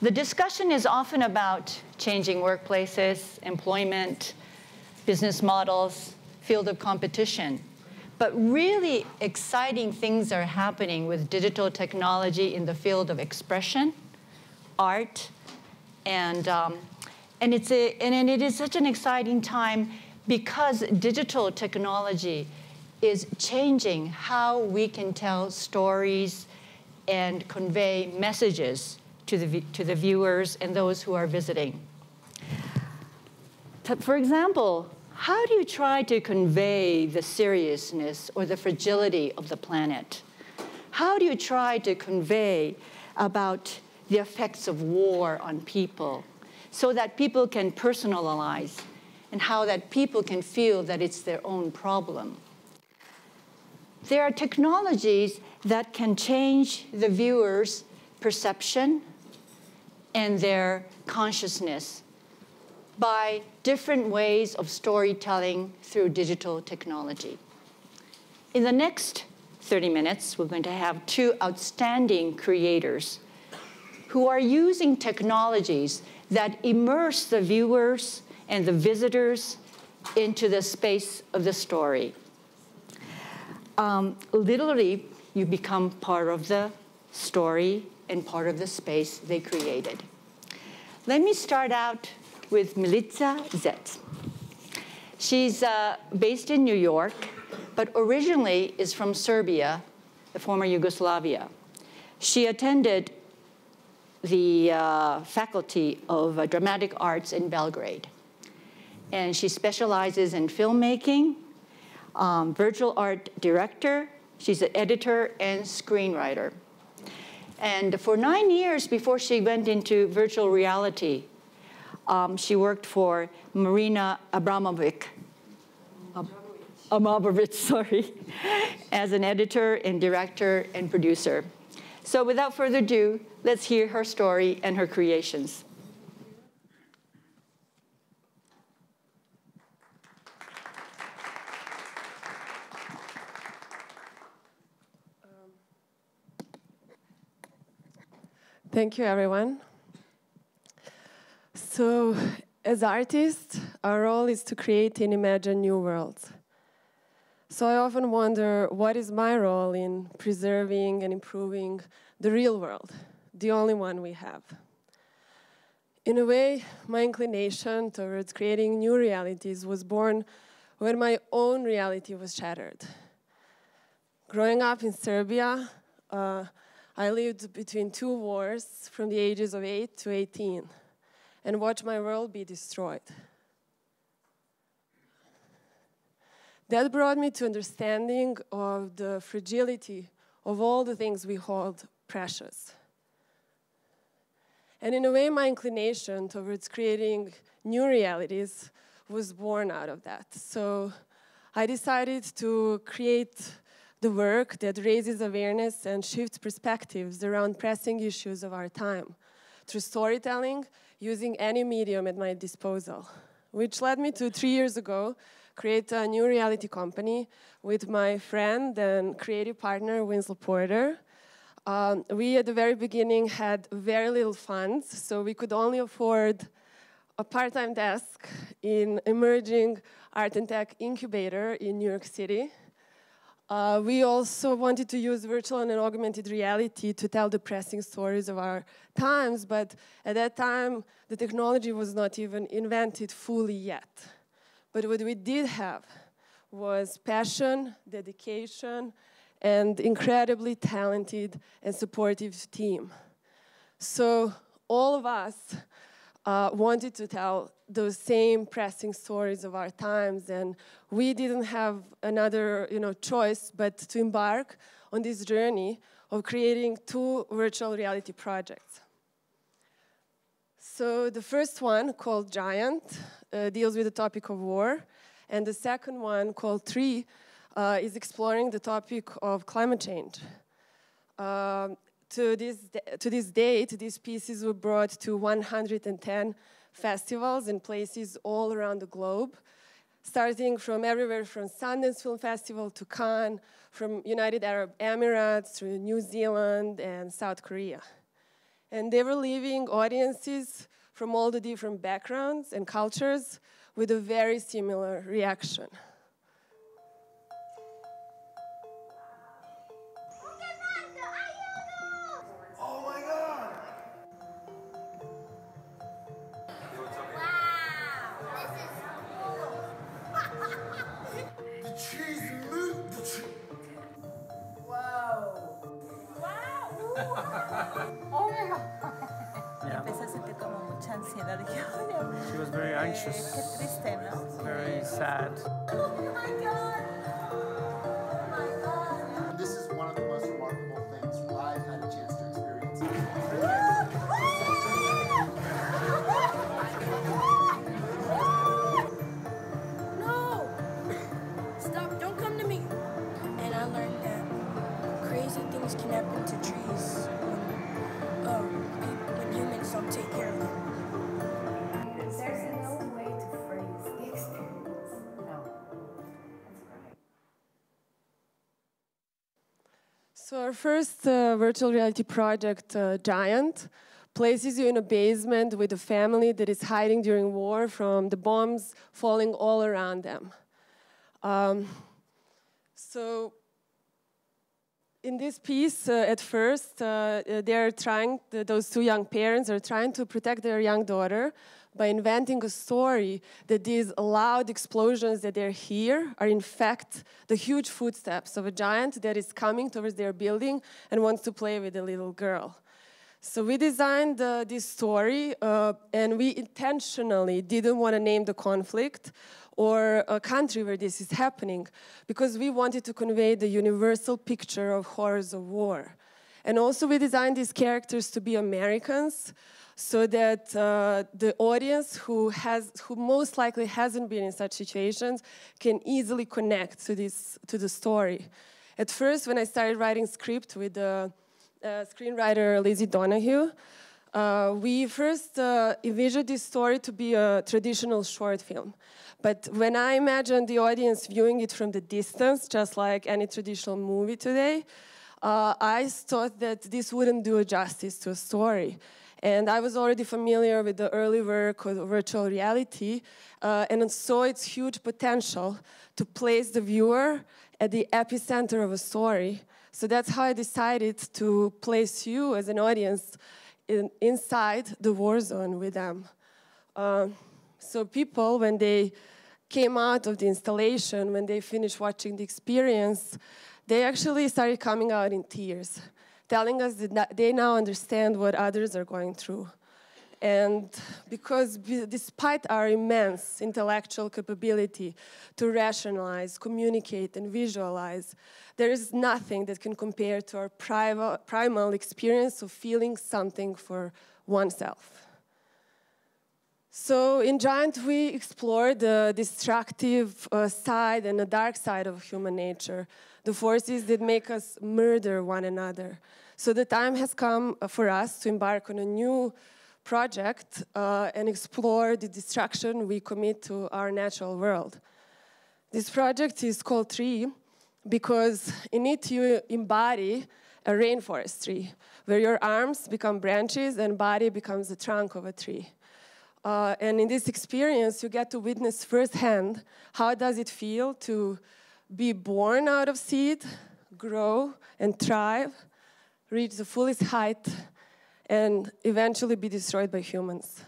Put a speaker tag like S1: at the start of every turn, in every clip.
S1: The discussion is often about changing workplaces, employment, business models, field of competition. But really exciting things are happening with digital technology in the field of expression, art, and it is such an exciting time because digital technology is changing how we can tell stories and convey messages to the viewers and those who are visiting. For example, how do you try to convey the seriousness or the fragility of the planet? How do you try to convey about the effects of war on people so that people can personalize and how that people can feel that it's their own problem? There are technologies that can change the viewer's perception and their consciousness by different ways of storytelling through digital technology. In the next 30 minutes, we're going to have two outstanding creators who are using technologies that immerse the viewers and the visitors into the space of the story. Literally, you become part of the story and part of the space they created. Let me start out with Milica Zec. She's based in New York, but originally is from Serbia, the former Yugoslavia. She attended the Faculty of Dramatic Arts in Belgrade. And she specializes in filmmaking, virtual art director. She's an editor and screenwriter. And for 9 years before she went into virtual reality, she worked for Marina Abramovic, as an editor and director and producer. So without further ado, let's hear her story and her creations.
S2: Thank you, everyone. So, as artists, our role is to create and imagine new worlds. So I often wonder, what is my role in preserving and improving the real world, the only one we have? In a way, my inclination towards creating new realities was born when my own reality was shattered. Growing up in Serbia, I lived between two wars from the ages of 8 to 18 and watched my world be destroyed. That brought me to understanding of the fragility of all the things we hold precious. And in a way, my inclination towards creating new realities was born out of that. So I decided to create the work that raises awareness and shifts perspectives around pressing issues of our time through storytelling using any medium at my disposal, which led me to 3 years ago create a new reality company with my friend and creative partner, Winslow Porter. We, at the very beginning, had very little funds, so we could only afford a part-time desk in emerging art and tech incubator in New York City. We also wanted to use virtual and augmented reality to tell the pressing stories of our times, but at that time, the technology was not even invented fully yet. But what we did have was passion, dedication, and incredibly talented and supportive team. So all of us wanted to tell those same pressing stories of our times, and we didn't have another choice but to embark on this journey of creating 2 virtual reality projects. So the first one, called Giant, deals with the topic of war, and the second one, called Tree, is exploring the topic of climate change. To this date, these pieces were brought to 110 festivals in places all around the globe, starting from everywhere from Sundance Film Festival to Cannes, from United Arab Emirates to New Zealand and South Korea. And they were leaving audiences from all the different backgrounds and cultures with a very similar reaction.
S3: Oh my God! The trees moved. Wow.
S4: Oh my God. Empecé a sentir como mucha ansiedad. Dije, oye,
S5: She was very anxious.
S4: qué triste, ¿no?
S5: Very sad.
S4: Oh my God. Oh my God.
S3: This is one of the most remarkable things I've had a chance to experience.
S6: No! Stop, don't come to me. And I learned that crazy things can happen to trees when humans don't take care of them.
S7: There's no way to phrase the experience. No. That's right.
S2: So our first virtual reality project, Giant, places you in a basement with a family that is hiding during war from the bombs falling all around them. So in this piece, at first, those two young parents are trying to protect their young daughter by inventing a story that these loud explosions that they hear are in fact the huge footsteps of a giant that is coming towards their building and wants to play with a little girl. So we designed this story, and we intentionally didn't want to name the conflict or a country where this is happening, because we wanted to convey the universal picture of horrors of war. And also we designed these characters to be Americans, so that the audience who most likely hasn't been in such situations can easily connect to the story. At first, when I started writing script with screenwriter Lizzie Donahue, we first envisioned this story to be a traditional short film. But when I imagined the audience viewing it from the distance, just like any traditional movie today, I thought that this wouldn't do justice to a story. And I was already familiar with the early work of virtual reality, and saw its huge potential to place the viewer at the epicenter of a story. So that's how I decided to place you as an audience inside the war zone with them. So people, when they came out of the installation, when they finished watching the experience, they actually started coming out in tears, telling us that they now understand what others are going through. And because despite our immense intellectual capability to rationalize, communicate, and visualize, there is nothing that can compare to our primal experience of feeling something for oneself. So in Giant, we explore the destructive side and the dark side of human nature, the forces that make us murder one another. So the time has come for us to embark on a new project and explore the destruction we commit to our natural world. This project is called Tree because in it you embody a rainforest tree, where your arms become branches and body becomes the trunk of a tree. And in this experience, you get to witness firsthand how does it feel to be born out of seed, grow and thrive, reach the fullest height, and eventually be destroyed by humans.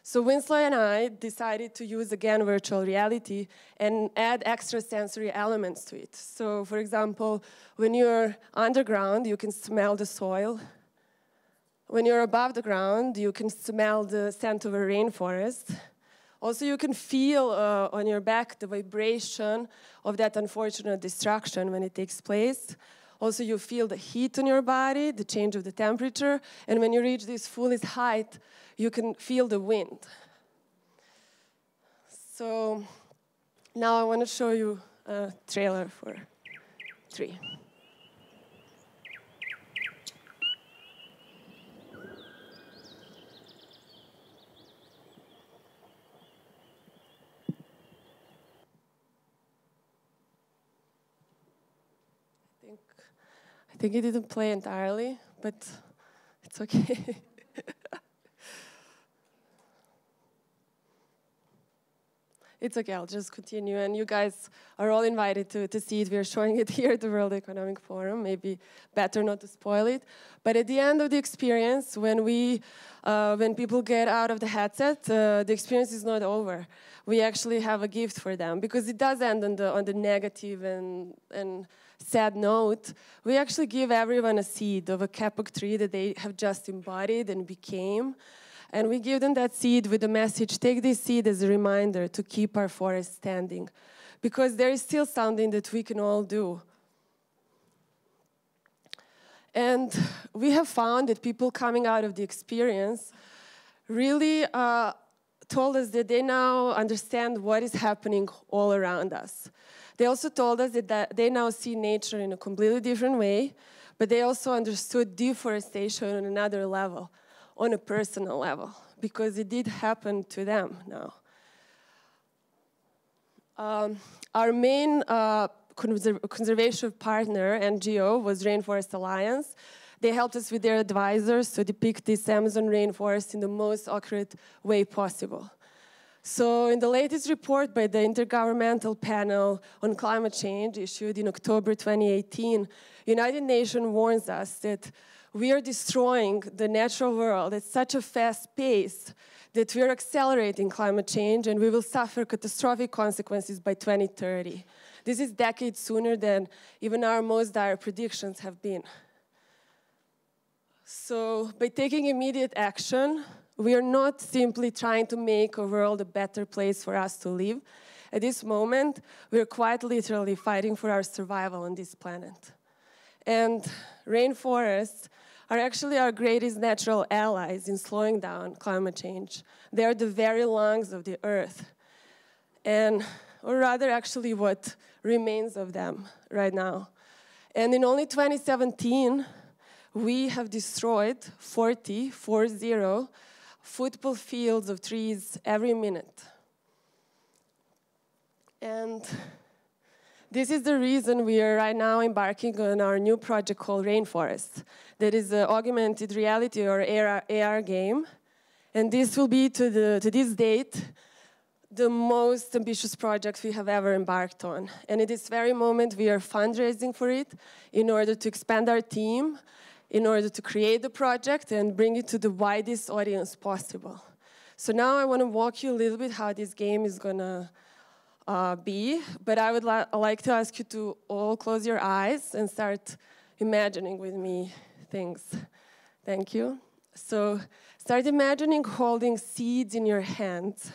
S2: So Winslow and I decided to use, again, virtual reality and add extra sensory elements to it. So, for example, when you're underground, you can smell the soil. When you're above the ground, you can smell the scent of a rainforest. Also, you can feel on your back the vibration of that unfortunate destruction when it takes place. Also, you feel the heat on your body, the change of the temperature, and when you reach this fullest height, you can feel the wind. So now I want to show you a trailer for Tree. I think it didn't play entirely, but It's okay. It's okay, I'll just continue. And you guys are all invited to see it. We're showing it here at the World Economic Forum. Maybe better not to spoil it. But at the end of the experience, when people get out of the headset, the experience is not over. We actually have a gift for them, because it does end on the negative and sad note. We actually give everyone a seed of a kapok tree that they have just embodied and became. And we give them that seed with the message, take this seed as a reminder to keep our forest standing. Because there is still something that we can all do. And we have found that people coming out of the experience really told us that they now understand what is happening all around us. They also told us that they now see nature in a completely different way, but they also understood deforestation on another level, on a personal level, because it did happen to them now. Our main conservation partner, NGO, was Rainforest Alliance. They helped us with their advisors to depict this Amazon rainforest in the most accurate way possible. So in the latest report by the Intergovernmental Panel on Climate Change, issued in October 2018, United Nations warns us that we are destroying the natural world at such a fast pace that we are accelerating climate change and we will suffer catastrophic consequences by 2030. This is decades sooner than even our most dire predictions have been. So by taking immediate action, we are not simply trying to make a world a better place for us to live. At this moment, we are quite literally fighting for our survival on this planet. And rainforests are actually our greatest natural allies in slowing down climate change. They are the very lungs of the earth. Or rather, actually, what remains of them right now. And in only 2017, we have destroyed 40 football fields of trees every minute. And this is the reason we are right now embarking on our new project called Rainforest. That is an augmented reality or AR game. And this will be, to this date, the most ambitious project we have ever embarked on. And at this very moment, we are fundraising for it in order to expand our team, in order to create the project and bring it to the widest audience possible. So now I want to walk you a little bit how this game is going to be, but I would like to ask you to all close your eyes and start imagining with me things. Thank you. So start imagining holding seeds in your hands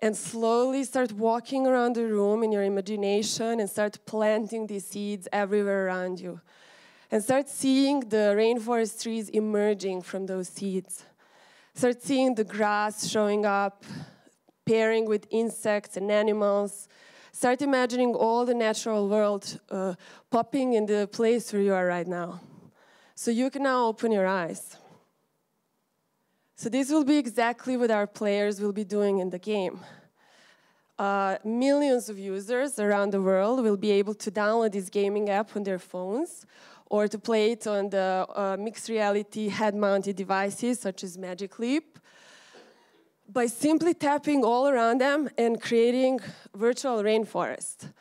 S2: and slowly start walking around the room in your imagination and start planting these seeds everywhere around you. And start seeing the rainforest trees emerging from those seeds. Start seeing the grass showing up, pairing with insects and animals. Start imagining all the natural world popping in the place where you are right now. So you can now open your eyes. So this will be exactly what our players will be doing in the game. Millions of users around the world will be able to download this gaming app on their phones or to play it on the mixed reality head-mounted devices such as Magic Leap, by simply tapping all around them and creating virtual rainforest.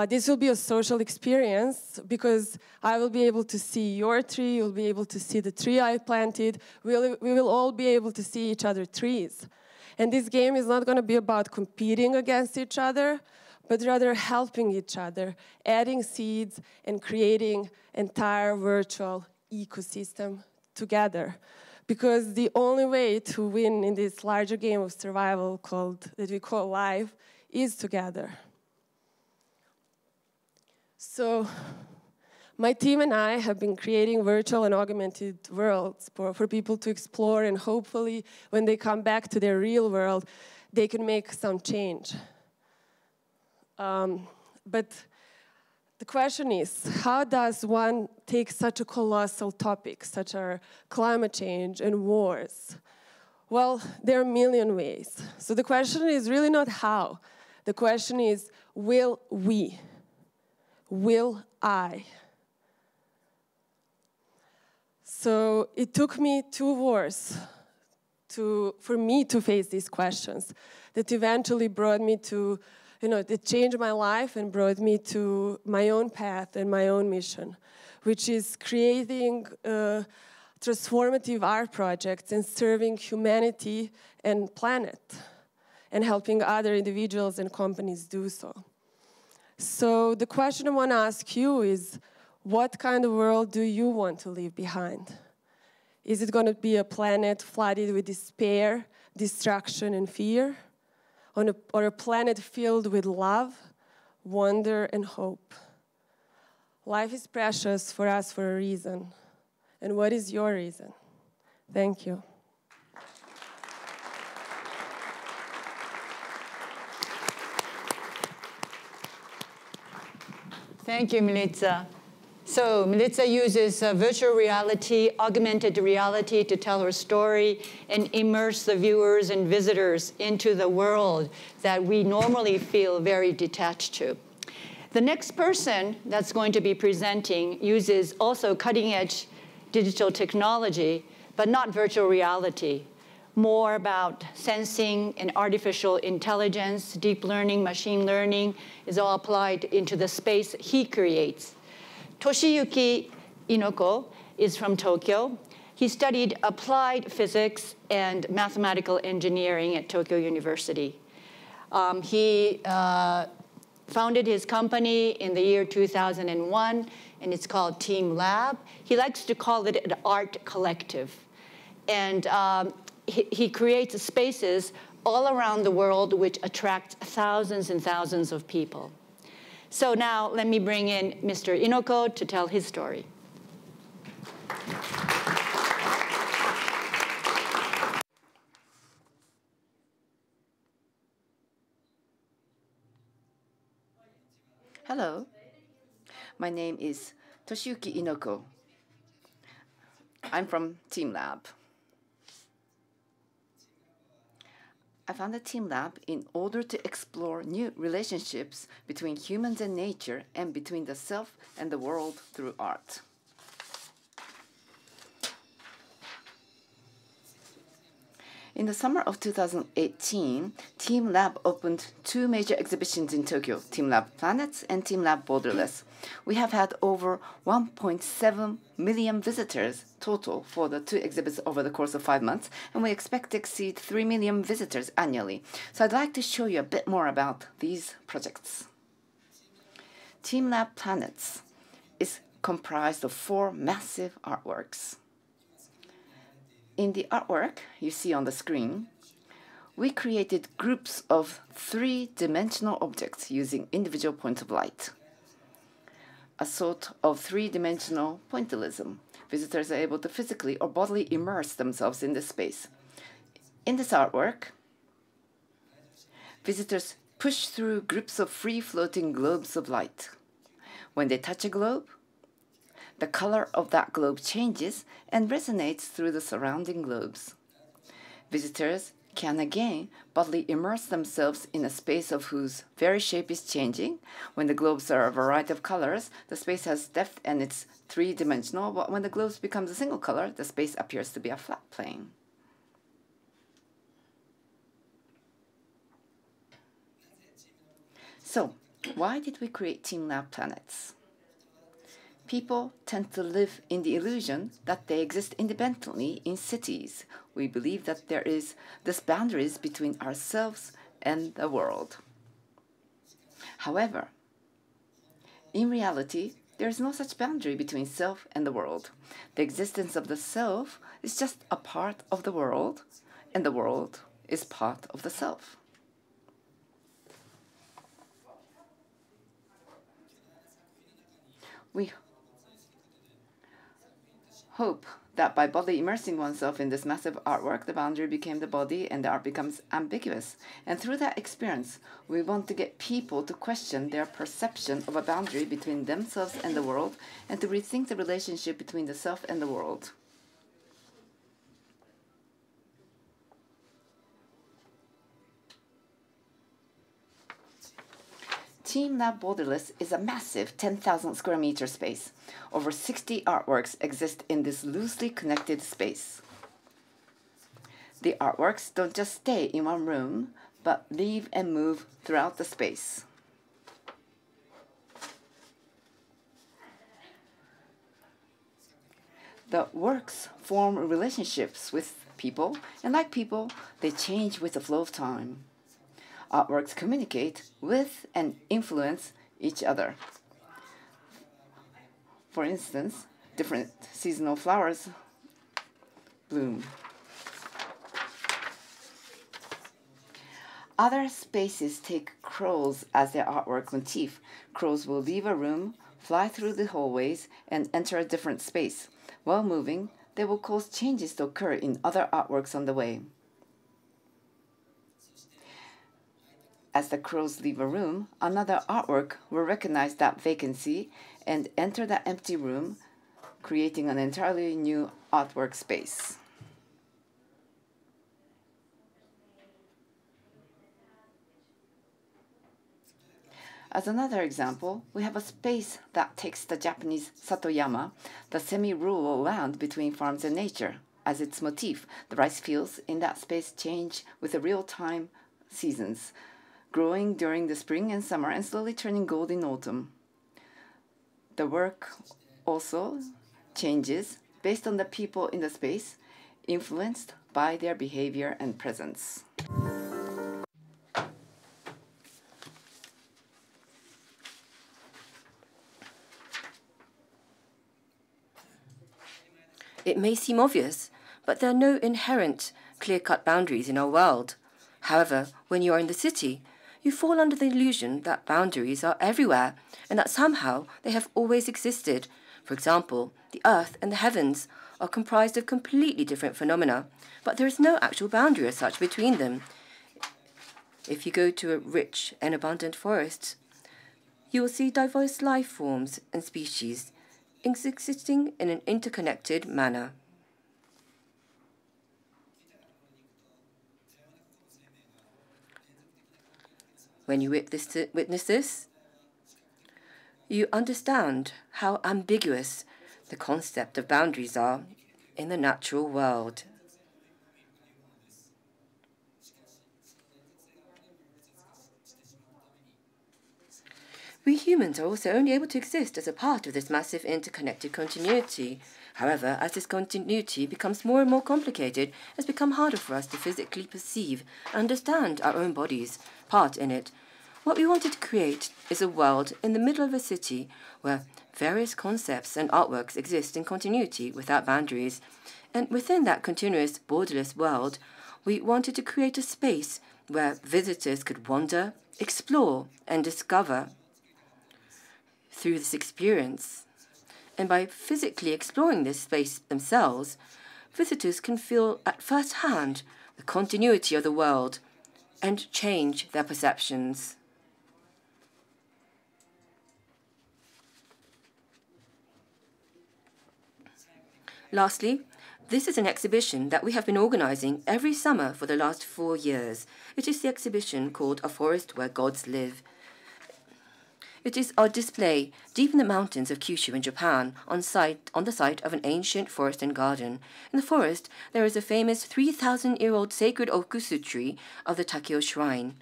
S2: This will be a social experience because I will be able to see your tree, you'll be able to see the tree I planted, we will all be able to see each other's trees. And this game is not going to be about competing against each other, but rather helping each other, adding seeds and creating entire virtual ecosystem together. Because the only way to win in this larger game of survival that we call life is together. So my team and I have been creating virtual and augmented worlds for people to explore, and hopefully when they come back to their real world, they can make some change. But the question is, how does one take such a colossal topic, such as climate change and wars? Well, there are a million ways. So the question is really not how. The question is, will we? Will I? So it took me 2 wars for me to face these questions that eventually brought me to, that changed my life and brought me to my own path and my own mission, which is creating transformative art projects and serving humanity and planet and helping other individuals and companies do so. So the question I want to ask you is, what kind of world do you want to leave behind? Is it going to be a planet flooded with despair, destruction, and fear? Or a planet filled with love, wonder, and hope? Life is precious for us for a reason. And what is your reason? Thank you.
S1: Thank you, Milica. So Milica uses virtual reality, augmented reality to tell her story and immerse the viewers and visitors into the world that we normally feel very detached to. The next person that's going to be presenting uses also cutting-edge digital technology, but not virtual reality. More about sensing and artificial intelligence, deep learning, machine learning is all applied into the space he creates. Toshiyuki Inoko is from Tokyo. He studied applied physics and mathematical engineering at Tokyo University. He founded his company in the year 2001, and it's called teamLab. He likes to call it an art collective. And he creates spaces all around the world which attract thousands and thousands of people. So now let me bring in Mr. Inoko to tell his story.
S5: Hello, my name is Toshiyuki Inoko. I'm from teamLab. I founded teamLab in order to explore new relationships between humans and nature and between the self and the world through art. In the summer of 2018, teamLab opened 2 major exhibitions in Tokyo, teamLab Planets and teamLab Borderless. We have had over 1.7 million visitors total for the 2 exhibits over the course of 5 months, and we expect to exceed 3 million visitors annually. So I'd like to show you a bit more about these projects. teamLab Planets is comprised of 4 massive artworks. In the artwork you see on the screen, we created groups of 3-dimensional objects using individual points of light. A sort of 3-dimensional pointillism. Visitors are able to physically or bodily immerse themselves in this space. In this artwork, visitors push through groups of free-floating globes of light. When they touch a globe, the color of that globe changes and resonates through the surrounding globes. Visitors can again bodily immerse themselves in a space of whose very shape is changing. When the globes are a variety of colors, the space has depth and it's 3-dimensional, but when the globes becomes a single color, the space appears to be a flat plane. So, why did we create teamLab Planets? People tend to live in the illusion that they exist independently in cities. We believe that there is this boundaries between ourselves and the world. However, in reality, there is no such boundary between self and the world. The existence of the self is just a part of the world, and the world is part of the self. We hope that by bodily immersing oneself in this massive artwork, the boundary became the body and the art becomes ambiguous. And through that experience, we want to get people to question their perception of a boundary between themselves and the world and to rethink the relationship between the self and the world. teamLab Borderless is a massive 10,000 square meter space. Over 60 artworks exist in this loosely connected space. The artworks don't just stay in one room, but leave and move throughout the space. The works form relationships with people, and like people, they change with the flow of time. Artworks communicate with and influence each other. For instance, different seasonal flowers bloom. Other spaces take crows as their artwork motif. Crows will leave a room, fly through the hallways, and enter a different space. While moving, they will cause changes to occur in other artworks on the way. As the crows leave a room, another artwork will recognize that vacancy and enter the empty room, creating an entirely new artwork space. As another example, we have a space that takes the Japanese Satoyama, the semi-rural land between farms and nature, as its motif. The rice fields in that space change with the real-time seasons, growing during the spring and summer and slowly turning gold in autumn. The work also changes based on the people in the space, influenced by their behavior and presence.
S8: It may seem obvious, but there are no inherent, clear-cut boundaries in our world. However, when you are in the city, you fall under the illusion that boundaries are everywhere and that somehow they have always existed. For example, the earth and the heavens are comprised of completely different phenomena, but there is no actual boundary as such between them. If you go to a rich and abundant forest, you will see diverse life forms and species existing in an interconnected manner. When you witness this, you understand how ambiguous the concept of boundaries are in the natural world. We humans are also only able to exist as a part of this massive interconnected continuity. However, as this continuity becomes more and more complicated, it has become harder for us to physically perceive and understand our own body's part in it. What we wanted to create is a world in the middle of a city where various concepts and artworks exist in continuity without boundaries. And within that continuous, borderless world, we wanted to create a space where visitors could wander, explore, and discover through this experience. And by physically exploring this space themselves, visitors can feel at first hand the continuity of the world and change their perceptions. Lastly, this is an exhibition that we have been organizing every summer for the last 4 years. It is the exhibition called A Forest Where Gods Live. It is our display deep in the mountains of Kyushu in Japan, on the site of an ancient forest and garden. In the forest, there is a famous 3,000-year-old sacred okusu tree of the Takeo Shrine.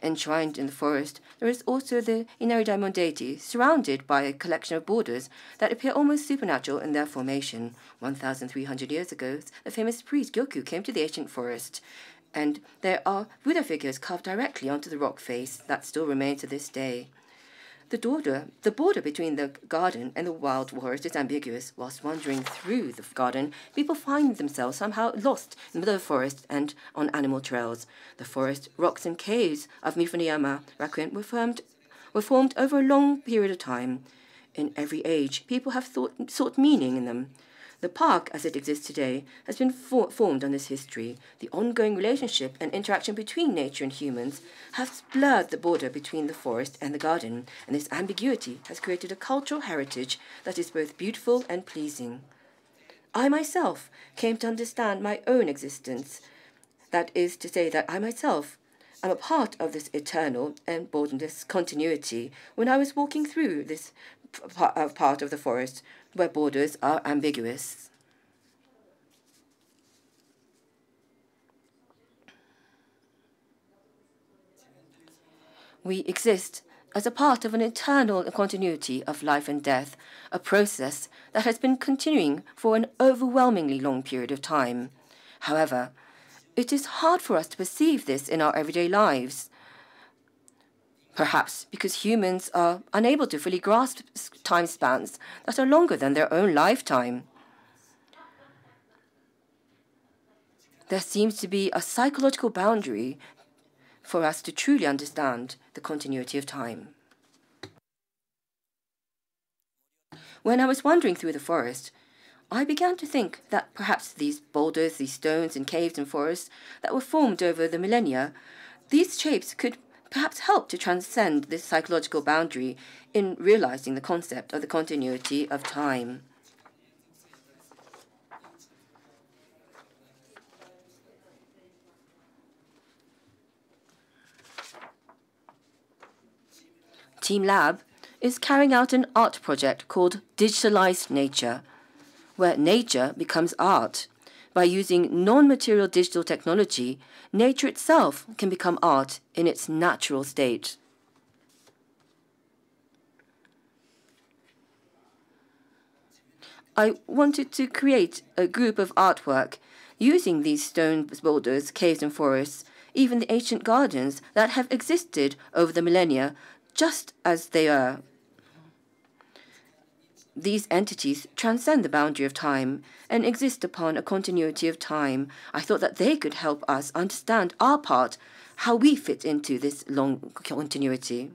S8: Enshrined in the forest, there is also the Inari Daimon deity, surrounded by a collection of borders that appear almost supernatural in their formation. 1,300 years ago, the famous priest Gyoku came to the ancient forest, and there are Buddha figures carved directly onto the rock face that still remain to this day. The border between the garden and the wild forest is ambiguous. Whilst wandering through the garden, people find themselves somehow lost in the middle of the forest and on animal trails. The forest, rocks, and caves of Mifuniyama Rakuen were formed over a long period of time. In every age, people have sought meaning in them. The park, as it exists today, has been formed on this history. The ongoing relationship and interaction between nature and humans has blurred the border between the forest and the garden, and this ambiguity has created a cultural heritage that is both beautiful and pleasing. I myself came to understand my own existence. That is to say that I myself I'm a part of this eternal and borderless continuity when I was walking through this part of the forest where borders are ambiguous. We exist as a part of an eternal continuity of life and death, a process that has been continuing for an overwhelmingly long period of time. However, it is hard for us to perceive this in our everyday lives, perhaps because humans are unable to fully grasp time spans that are longer than their own lifetime. There seems to be a psychological boundary for us to truly understand the continuity of time. When I was wandering through the forest, I began to think that perhaps these boulders, these stones and caves and forests that were formed over the millennia, these shapes could perhaps help to transcend this psychological boundary in realizing the concept of the continuity of time. teamLab is carrying out an art project called Digitalized Nature, where nature becomes art. By using non-material digital technology, nature itself can become art in its natural state. I wanted to create a group of artwork using these stone boulders, caves and forests, even the ancient gardens that have existed over the millennia, just as they are. These entities transcend the boundary of time and exist upon a continuity of time. I thought that they could help us understand our part, how we fit into this long continuity.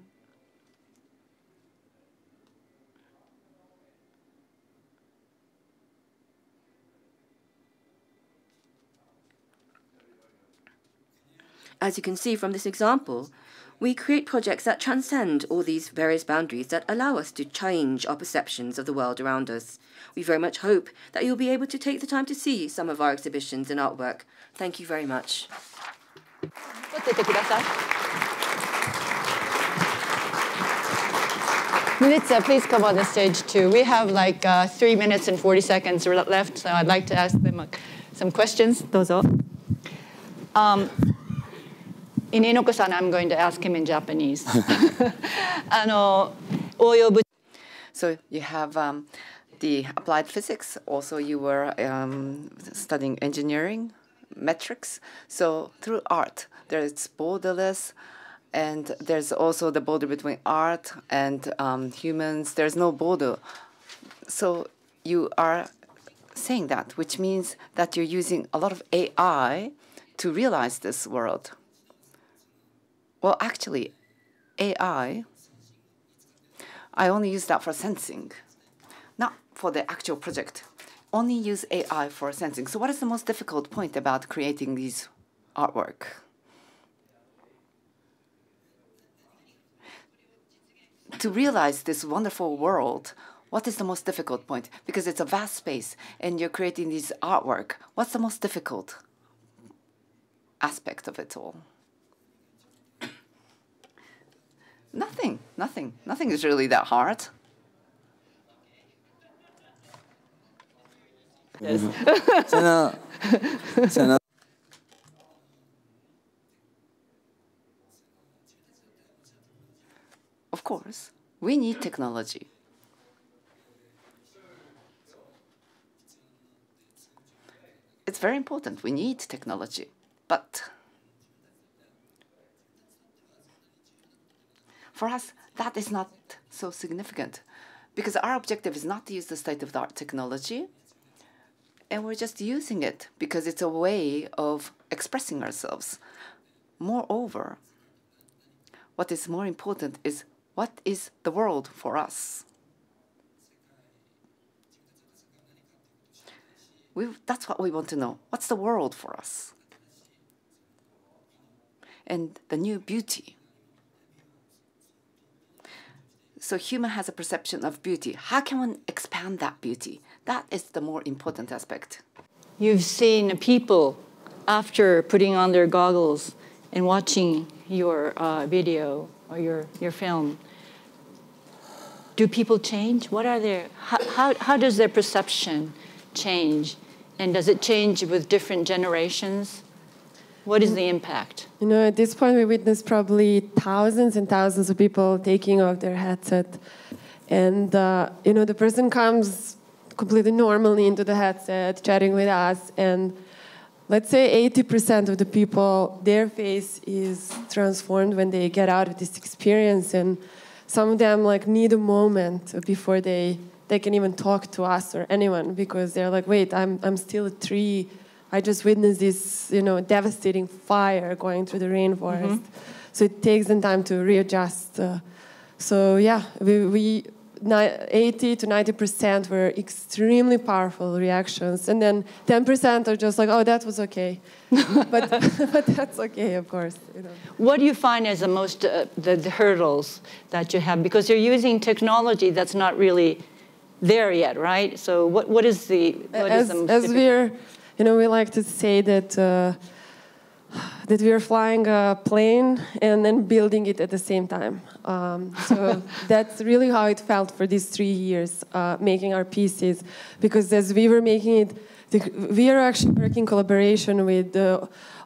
S8: As you can see from this example, we create projects that transcend all these various boundaries that allow us to change our perceptions of the world around us. We very much hope that you'll be able to take the time to see some of our exhibitions and artwork. Thank you very much.
S1: Milica, please come on the stage too. We have like 3 minutes and 40 seconds left, so I'd like to ask them some questions. Dozo. In Inoko-san, I'm going to ask him in Japanese.
S5: So you have the applied physics. Also, you were studying engineering, metrics. So through art, there's borderless, and there's also the border between art and humans. There's no border. So you are saying that, which means that you're using a lot of AI to realize this world. Well, actually, AI, I only use that for sensing, not for the actual project. Only use AI for sensing. So what is the most difficult point about creating these artwork? To realize this wonderful world, what is the most difficult point? Because it's a vast space, and you're creating these artwork. What's the most difficult aspect of it all? Nothing is really that hard.
S1: Yes.
S5: Of course, we need technology. It's very important. We need technology, but for us, that is not so significant, because our objective is not to use the state-of-the-art technology, and we're just using it because it's a way of expressing ourselves. Moreover, what is more important is what is the world for us? That's what we want to know. What's the world for us? And the new beauty. So human has a perception of beauty. How can one expand that beauty? That is the more important aspect.
S1: You've seen people, after putting on their goggles and watching your video or your film, do people change? What are their, how does their perception change? And does it change with different generations? What is the impact?
S2: You know, at this point, we witnessed probably thousands and thousands of people taking off their headset. And, you know, the person comes completely normally into the headset, chatting with us. And let's say 80% of the people, their face is transformed when they get out of this experience. And some of them, like, need a moment before they can even talk to us or anyone, because they're like, wait, I'm still a tree. I just witnessed this, you know, devastating fire going through the rainforest. So it takes them time to readjust. So yeah, we 80 to 90% were extremely powerful reactions, and then 10% are just like, oh, that was okay, but that's okay, of course. You know.
S1: What do you find as the most the hurdles that you have, because you're using technology that's not really there yet, right? So what is the
S2: as we're, you know, we like to say that that we are flying a plane and then building it at the same time. So that's really how it felt for these 3 years, making our pieces. Because as we were making it, we are actually working in collaboration with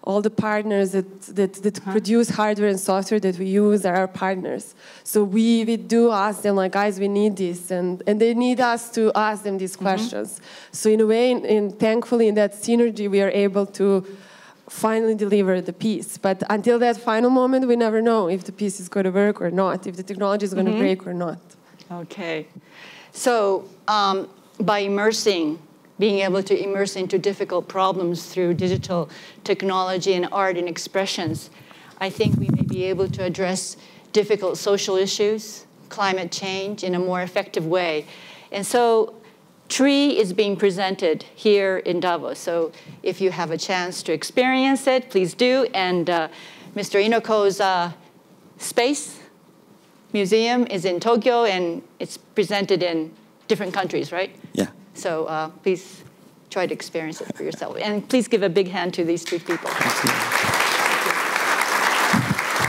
S2: all the partners that produce hardware and software that we use are our partners. So we do ask them, like, guys, we need this. And they need us to ask them these questions. So in a way, thankfully, in that synergy, we are able to finally deliver the piece. But until that final moment, we never know if the piece is going to work or not, if the technology is going to break or not.
S1: Okay. So by being able to immerse into difficult problems through digital technology and art and expressions, I think we may be able to address difficult social issues, climate change in a more effective way. And so Tree is being presented here in Davos. So if you have a chance to experience it, please do. And Mr. Inoko's Space Museum is in Tokyo, and it's presented in different countries, right?
S9: Yeah.
S1: So please try to experience it for yourself. And please give a big hand to these 3 people.